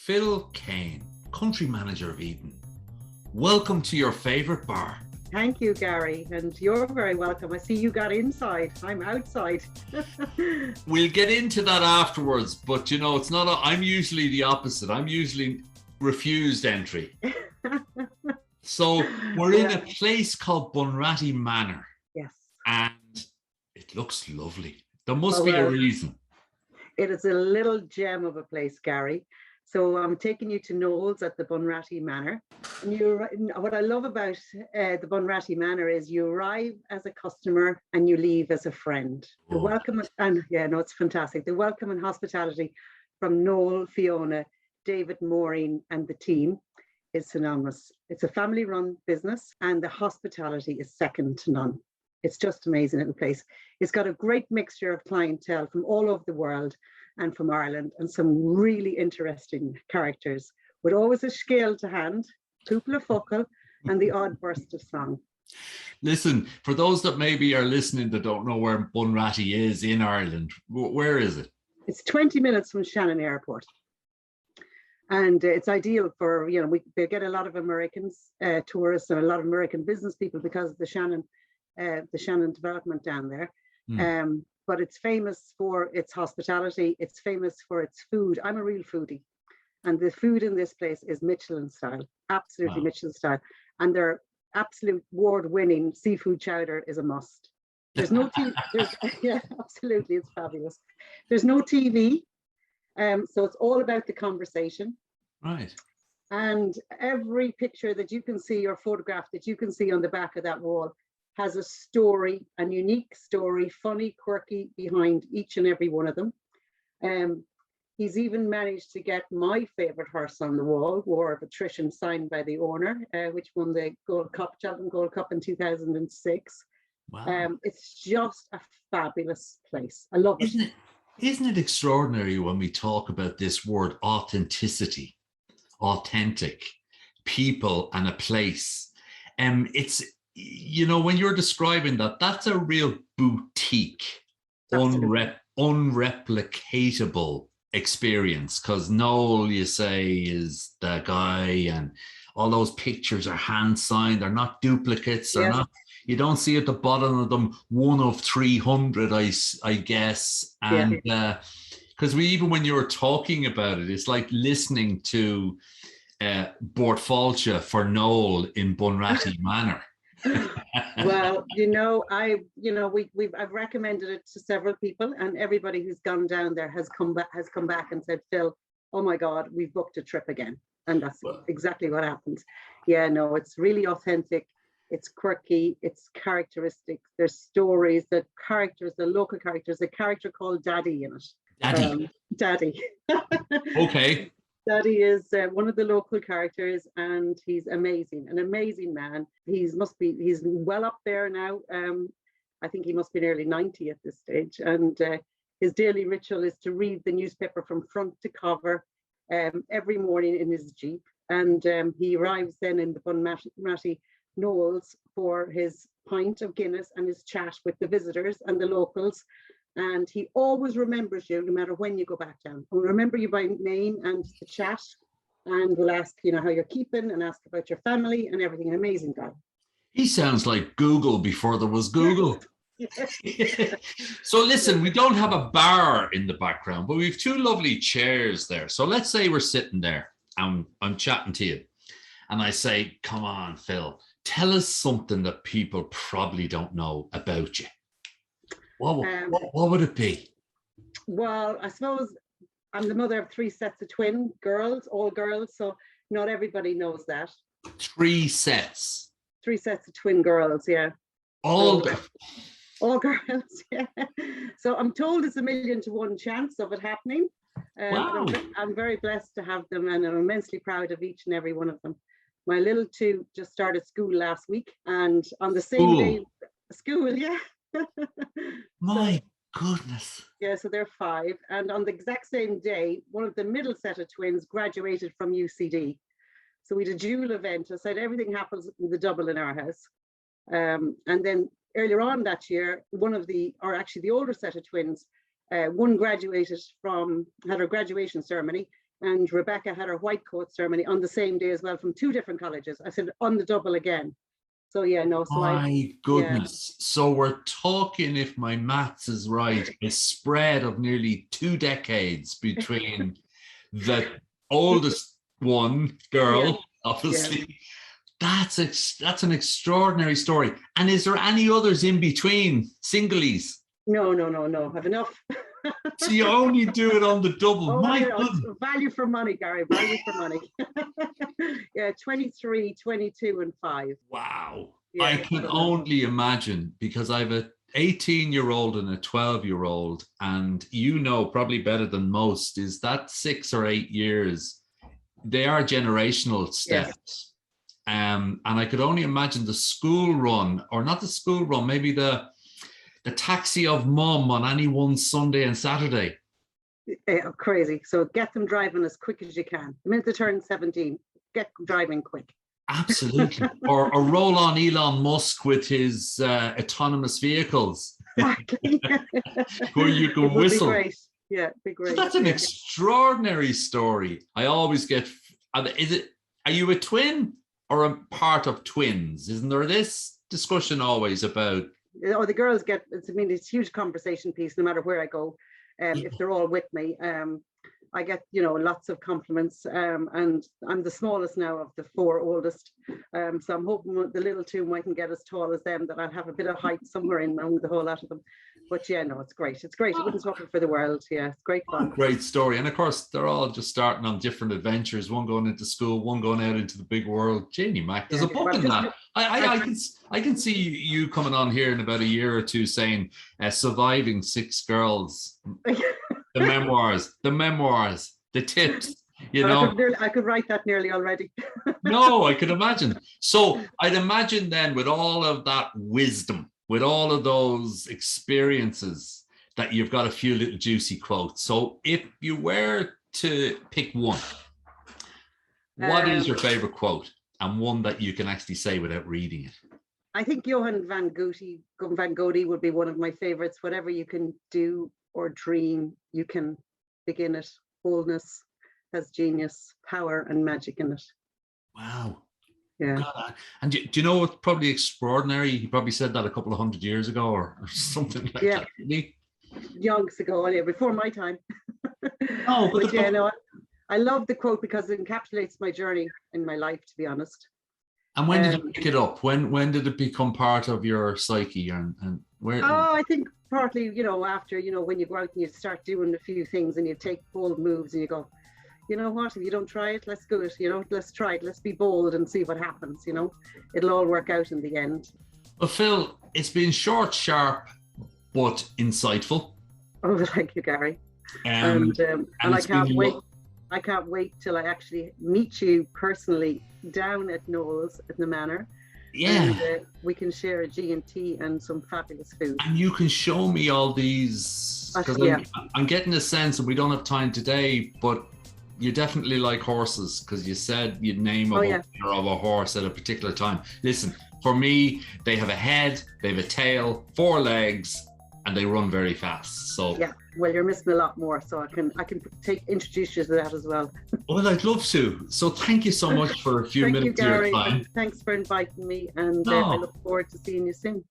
Phil Kane, Country Manager of Eaton. Welcome to your favourite bar. Thank you, Gary, and you're very welcome. I see you got inside. I'm outside. We'll get into that afterwards, but you know, it's not. I'm usually the opposite. I'm usually refused entry. So we're in a place called Bunratty Manor. Yes. And it looks lovely. There must be a reason. It is a little gem of a place, Gary. So I'm taking you to Knowles at the Bunratty Manor. And what I love about the Bunratty Manor is you arrive as a customer and you leave as a friend. The welcome, and it's fantastic. The welcome and hospitality from Noel, Fiona, David, Maureen, and the team is synonymous. It's a family-run business, and the hospitality is second to none. It's just amazing little place. It's got a great mixture of clientele from all over the world and from Ireland, and some really interesting characters, with always a scale to hand, couple of focal, and the odd burst of song. Listen, for those that maybe are listening that don't know where Bunratty is in Ireland, where is it? It's 20 minutes from Shannon Airport. And it's ideal for, we get a lot of Americans, tourists, and a lot of American business people because of the Shannon development down there. But it's famous for its hospitality. It's famous for its food. I'm a real foodie, and the food in this place is Michelin style, absolutely. Wow. Michelin style, and their absolute award-winning seafood chowder is a must. There's no TV. Yeah, absolutely, it's fabulous. There's no TV, so it's all about the conversation. Right. And every picture that you can see or photograph that you can see on the back of that wall has a story, a unique story, funny, quirky, behind each and every one of them. He's even managed to get my favorite horse on the wall, War of Attrition, signed by the owner, which won the Cheltenham Gold Cup in 2006. Wow. It's just a fabulous place. I love it. Isn't it extraordinary when we talk about this word authenticity, authentic, people and a place? It's, when you're describing that, that's a real boutique, unreplicatable experience, because Noel, you say, is the guy, and all those pictures are hand signed. They're not duplicates. They're not. You don't see at the bottom of them 1 of 300, I guess. And because even when you were talking about it, it's like listening to Bortfalcha for Noel in Bunratty Manor. Well, I've recommended it to several people, and everybody who's gone down there has come back and said, Phil, oh my God, we've booked a trip again. And that's exactly what happens. Yeah, no, it's really authentic. It's quirky, it's characteristic. There's stories, the local characters, a character called Daddy in it. Daddy. Daddy. Okay. Daddy is one of the local characters, and he's amazing, an amazing man. He's well up there now. I think he must be nearly 90 at this stage. And his daily ritual is to read the newspaper from front to cover every morning in his Jeep. And he arrives then in the Bunratty Knowles for his pint of Guinness and his chat with the visitors and the locals. And he always remembers you no matter when you go back down. He'll remember you by name and the chat, and will ask, how you're keeping, and ask about your family and everything. An amazing guy. He sounds like Google before there was Google. Yes. So listen, we don't have a bar in the background, but we have 2 lovely chairs there. So let's say we're sitting there and I'm chatting to you, and I say, come on, Phil, tell us something that people probably don't know about you. What would it be? Well, I suppose I'm the mother of 3 sets of twin girls, all girls, so not everybody knows that. 3 sets? 3 sets of twin girls, yeah. All girls, yeah. So I'm told it's 1,000,000 to 1 chance of it happening. Wow. I'm very blessed to have them, and I'm immensely proud of each and every one of them. My little 2 just started school last week, and on the same day, school, yeah. My goodness. Yeah, so they're 5, and on the exact same day, one of the middle set of twins graduated from UCD. So we did a dual event. I said everything happens in the double in our house. And then earlier on that year, the older set of twins, one had her graduation ceremony, And Rebecca had her white coat ceremony on the same day as well from 2 different colleges. I said, on the double again. So yeah, no. So my goodness. Yeah. So we're talking, if my maths is right, a spread of nearly 2 decades between the oldest one girl, obviously. Yeah. That's an extraordinary story. And is there any others in between, singlies? No. I've enough. So you only do it on the double. Oh, my goodness. Value for money, Gary. Value for money. Yeah, 23, 22, and 5. Wow. Yeah, I can only imagine, because I have a 18-year-old and a 12-year-old, and you know probably better than most, is that 6 or 8 years, they are generational steps. Yes. And I could only imagine the school run, or not the school run, maybe the taxi of mum on any one Sunday and Saturday. Yeah, crazy. So get them driving as quick as you can. The minute they turn 17, get driving quick. Absolutely. or roll on Elon Musk with his autonomous vehicles. Exactly. Where you can whistle. Be great. Yeah, be great. So that's an extraordinary story. I always get, are you a twin or a part of twins? Isn't there this discussion always about? Oh, the girls get, it's a huge conversation piece no matter where I go. If they're all with me, I get, lots of compliments, and I'm the smallest now of the 4 oldest. So I'm hoping the little 2 mightn't get as tall as them, that I'll have a bit of height somewhere in among the whole lot of them. But yeah, no, it's great. It's great. I wouldn't swap it for the world. Yeah, it's great fun. Great story. And of course, they're all just starting on different adventures. One going into school, one going out into the big world. Janie Mac, there's a book in that. I can see you coming on here in about a year or 2 saying, surviving 6 girls. The memoirs, the tips, I could write that nearly already. No, I could imagine. So I'd imagine then, with all of that wisdom, with all of those experiences, that you've got a few little juicy quotes. So if you were to pick one, what is your favorite quote, and one that you can actually say without reading it? I think Johann van Gogh would be one of my favorites. Whatever you can do or dream, you can begin it. Boldness has genius, power, and magic in it. Wow. Yeah. God. And do you know what's probably extraordinary? He probably said that a couple of 100 years ago or something like that. Really? Yonks ago, anyway, before my time. No, but yeah, no, I love the quote because it encapsulates my journey in my life, to be honest. And when did you pick it up? When did it become part of your psyche, and where? Oh, I think partly, after, when you go out and you start doing a few things and you take bold moves and you go, you know what, if you don't try it, let's do it, let's try it, let's be bold and see what happens, it'll all work out in the end. Well, Phil, it's been short, sharp, but insightful. Oh, thank you, Gary. And I can't wait. I can't wait till I actually meet you personally down at Knowles at the Manor. Yeah. And we can share a G&T and some fabulous food. And you can show me all these, because I'm getting a sense, and we don't have time today, but you definitely like horses, because you said you'd name of a horse at a particular time. Listen, for me, they have a head, they have a tail, 4 legs, and they run very fast. So yeah, well, you're missing a lot more, so I can introduce you to that as well. Well, I'd love to. So thank you so much for a few minutes of your time. Thanks for inviting me, and I look forward to seeing you soon.